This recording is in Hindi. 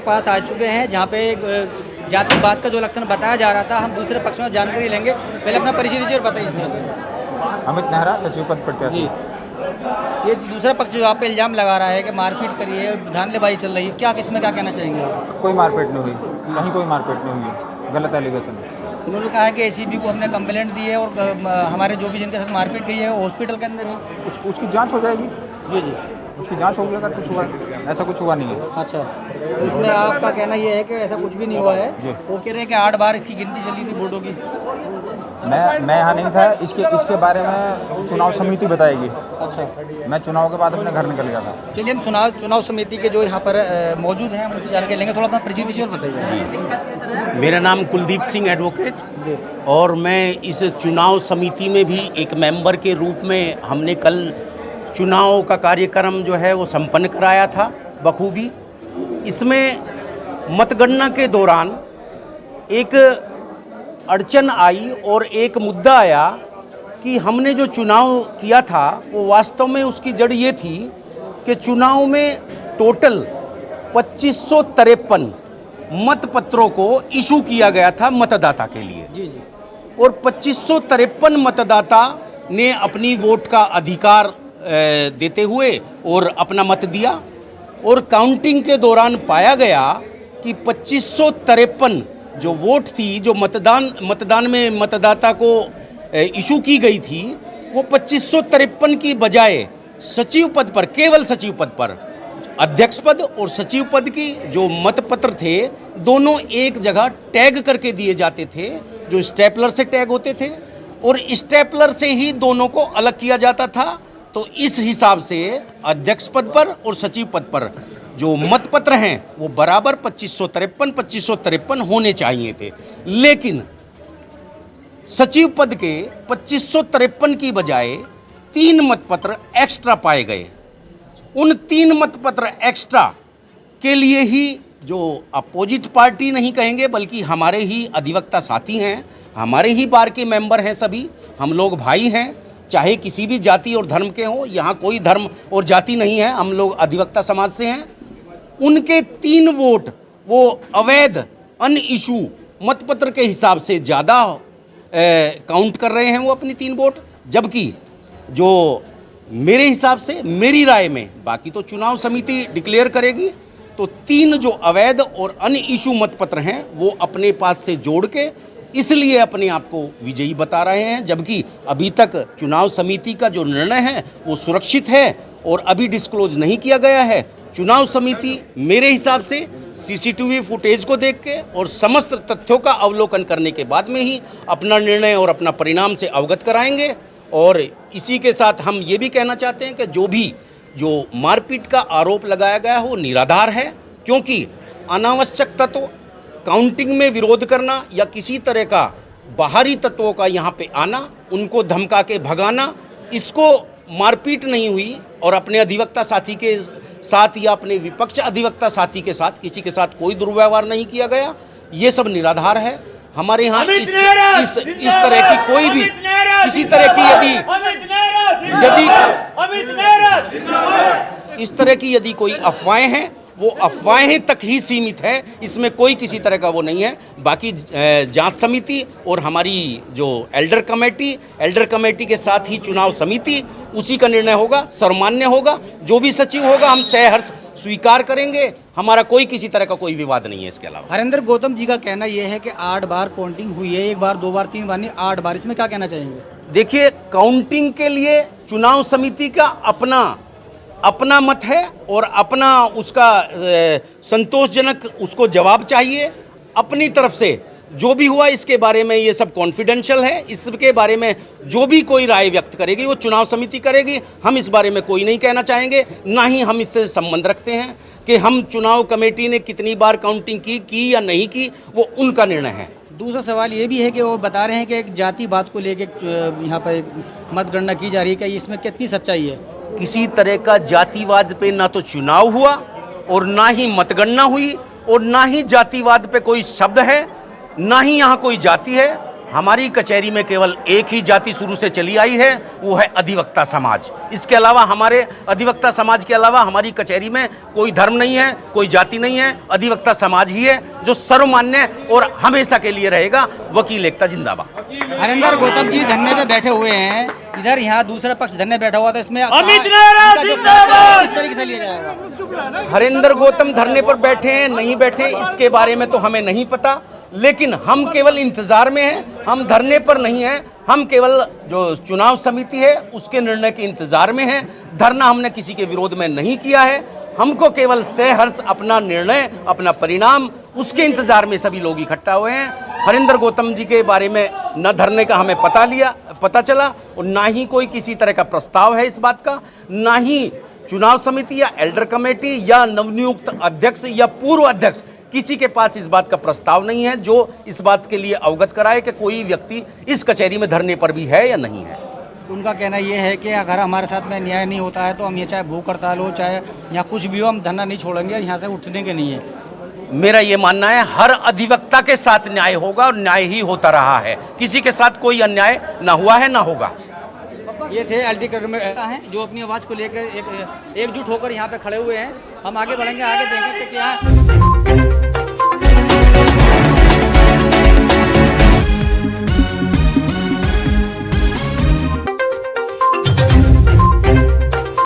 पास आ चुके हैं जहाँ पे जातिवाद का जो लक्षण बताया जा रहा था। हम दूसरे पक्ष में जानकारी लेंगे। पहले अपना परिचय दीजिए और बताइए। अमित नेहरा, सचिव पद प्रत्याशी। ये दूसरा पक्ष जो आप पे इल्जाम लगा रहा है कि मारपीट करी है, धांधलीबाजी चल रही है, क्या किसमें क्या कहना चाहेंगे आप? कोई मारपीट नहीं हुई, कहीं कोई मारपीट नहीं हुई है, गलत एलिगेशन है। उन्होंने कहा है कि एसीबी को हमने कंप्लेंट दी है और हमारे जो भी जिनके साथ मारपीट गई है हॉस्पिटल के अंदर है। उसकी जांच हो जाएगी। जी जी, उसकी जांच होगी अगर कुछ हुआ। ऐसा कुछ हुआ नहीं है। अच्छा, तो इसमें आपका कहना ये है कि ऐसा कुछ भी नहीं हुआ है? वो कह रहे हैं कि 8 बार की गिनती चली थी वोटों की। मैं यहाँ नहीं था। इसके बारे में चुनाव समिति बताएगी। अच्छा, मैं चुनाव के बाद अपने घर निकल गया था। चलिए हम चुनाव समिति के जो यहाँ पर मौजूद हैं उनसे जानकारी लेंगे। थोड़ा अपना परिचय दीजिए और बताइए। मेरा नाम कुलदीप सिंह एडवोकेट और मैं इस चुनाव समिति में भी एक मेंबर के रूप में हमने कल चुनाव का कार्यक्रम जो है वो संपन्न कराया था बखूबी। इसमें मतगणना के दौरान एक अड़चन आई और एक मुद्दा आया कि हमने जो चुनाव किया था वो वास्तव में उसकी जड़ ये थी कि चुनाव में टोटल 2553 मतपत्रों को इशू किया गया था मतदाता के लिए। जी जी। और 2553 मतदाता ने अपनी वोट का अधिकार देते हुए और अपना मत दिया। और काउंटिंग के दौरान पाया गया कि 2553 जो वोट थी, जो मतदान में मतदाता को इशू की गई थी, वो 2553 की बजाय सचिव पद पर, केवल सचिव पद पर, अध्यक्ष पद और सचिव पद की जो मतपत्र थे दोनों एक जगह टैग करके दिए जाते थे, जो स्टेपलर से टैग होते थे, और स्टेपलर से ही दोनों को अलग किया जाता था। तो इस हिसाब से अध्यक्ष पद पर और सचिव पद पर जो मतपत्र हैं वो बराबर 2553 होने चाहिए थे। लेकिन सचिव पद के 2553 की बजाय 3 मतपत्र एक्स्ट्रा पाए गए। उन 3 मतपत्र एक्स्ट्रा के लिए ही जो अपोजिट पार्टी नहीं कहेंगे बल्कि हमारे ही अधिवक्ता साथी हैं, हमारे ही बार के मेंबर हैं, सभी हम लोग भाई हैं, चाहे किसी भी जाति और धर्म के हों। यहाँ कोई धर्म और जाति नहीं है, हम लोग अधिवक्ता समाज से हैं। उनके 3 वोट वो अवैध अन इशू मतपत्र के हिसाब से ज़्यादा काउंट कर रहे हैं वो अपनी 3 वोट, जबकि जो मेरे हिसाब से, मेरी राय में, बाकी तो चुनाव समिति डिक्लेयर करेगी, तो 3 जो अवैध और अन इशू मतपत्र हैं वो अपने पास से जोड़ के इसलिए अपने आप को विजयी बता रहे हैं। जबकि अभी तक चुनाव समिति का जो निर्णय है वो सुरक्षित है और अभी डिस्क्लोज नहीं किया गया है। चुनाव समिति मेरे हिसाब से सीसीटीवी फुटेज को देख के और समस्त तथ्यों का अवलोकन करने के बाद में ही अपना निर्णय और अपना परिणाम से अवगत कराएंगे। और इसी के साथ हम ये भी कहना चाहते हैं कि जो मारपीट का आरोप लगाया गया है वो निराधार है, क्योंकि अनावश्यक तत्व, काउंटिंग में विरोध करना या किसी तरह का बाहरी तत्वों का यहाँ पे आना, उनको धमका के भगाना, इसको मारपीट नहीं हुई। और अपने अधिवक्ता साथी के साथ या अपने विपक्ष अधिवक्ता साथी के साथ किसी के साथ कोई दुर्व्यवहार नहीं किया गया, ये सब निराधार है। हमारे यहाँ इस तरह की कोई भी किसी तरह की इस तरह की यदि कोई अफवाहें हैं वो अफवाहें तक ही सीमित है, इसमें कोई किसी तरह का वो नहीं है। बाकी जांच समिति और हमारी जो एल्डर कमेटी के साथ ही चुनाव समिति, उसी का निर्णय होगा, सर्वमान्य होगा। जो भी सचिव होगा हम सहर्ष स्वीकार करेंगे, हमारा कोई किसी तरह का कोई विवाद नहीं है। इसके अलावा हरेंद्र गौतम जी का कहना यह है कि 8 बार काउंटिंग हुई है, 1 बार 2 बार 3 बार नहीं, 8 बार। इसमें क्या कहना चाहेंगे? देखिए, काउंटिंग के लिए चुनाव समिति का अपना मत है और अपना उसका संतोषजनक उसको जवाब चाहिए। अपनी तरफ से जो भी हुआ इसके बारे में ये सब कॉन्फिडेंशियल है, इसके बारे में जो भी कोई राय व्यक्त करेगी वो चुनाव समिति करेगी। हम इस बारे में कोई नहीं कहना चाहेंगे, ना ही हम इससे संबंध रखते हैं कि हम चुनाव कमेटी ने कितनी बार काउंटिंग की या नहीं की, वो उनका निर्णय है। दूसरा सवाल ये भी है कि वो बता रहे हैं कि एक जातिवाद को लेके यहाँ पर मतगणना की जा रही है, क्या इसमें कितनी सच्चाई है? किसी तरह का जातिवाद पे ना तो चुनाव हुआ और ना ही मतगणना हुई और ना ही जातिवाद पे कोई शब्द है, ना ही यहाँ कोई जाति है। हमारी कचहरी में केवल एक ही जाति शुरू से चली आई है, वो है अधिवक्ता समाज। इसके अलावा हमारे अधिवक्ता समाज के अलावा हमारी कचहरी में कोई धर्म नहीं है, कोई जाति नहीं है। अधिवक्ता समाज ही है जो सर्वमान्य और हमेशा के लिए रहेगा। वकील एकता जिंदाबाद। हरिंदर गौतम जी धरने पे बैठे हुए हैं, इधर यहाँ दूसरा पक्ष धरने बैठा हुआ, तो इसमें किस तरीके से लिया जाएगा? हरिंदर गौतम धरने पर बैठे हैं नहीं बैठे इसके बारे में तो हमें नहीं पता, लेकिन हम केवल इंतजार में हैं। हम धरने पर नहीं हैं, हम केवल जो चुनाव समिति है उसके निर्णय के इंतजार में हैं। धरना हमने किसी के विरोध में नहीं किया है। हमको केवल सहर्ष अपना निर्णय, अपना परिणाम, उसके इंतजार में सभी लोग इकट्ठा हुए हैं। हरिंदर गौतम जी के बारे में न धरने का हमें पता चला और ना ही कोई किसी तरह का प्रस्ताव है इस बात का, ना ही चुनाव समिति या एल्डर कमेटी या नवनियुक्त अध्यक्ष या पूर्व अध्यक्ष किसी के पास इस बात का प्रस्ताव नहीं है जो इस बात के लिए अवगत कराए कि कोई व्यक्ति इस कचहरी में धरने पर भी है या नहीं है। उनका कहना ये है कि अगर हमारे साथ में न्याय नहीं होता है तो हम ये चाहे भूख हड़ताल हो चाहे या कुछ भी हो, हम धरना नहीं छोड़ेंगे, यहाँ से उठने के नहीं है। मेरा ये मानना है हर अधिवक्ता के साथ न्याय होगा और न्याय ही होता रहा है। किसी के साथ कोई अन्याय ना हुआ है ना होगा। ये थे एल्टी में हैं जो अपनी आवाज़ को लेकर एकजुट होकर यहाँ पे खड़े हुए हैं। हम आगे बढ़ेंगे, आगे देखेंगे कि क्या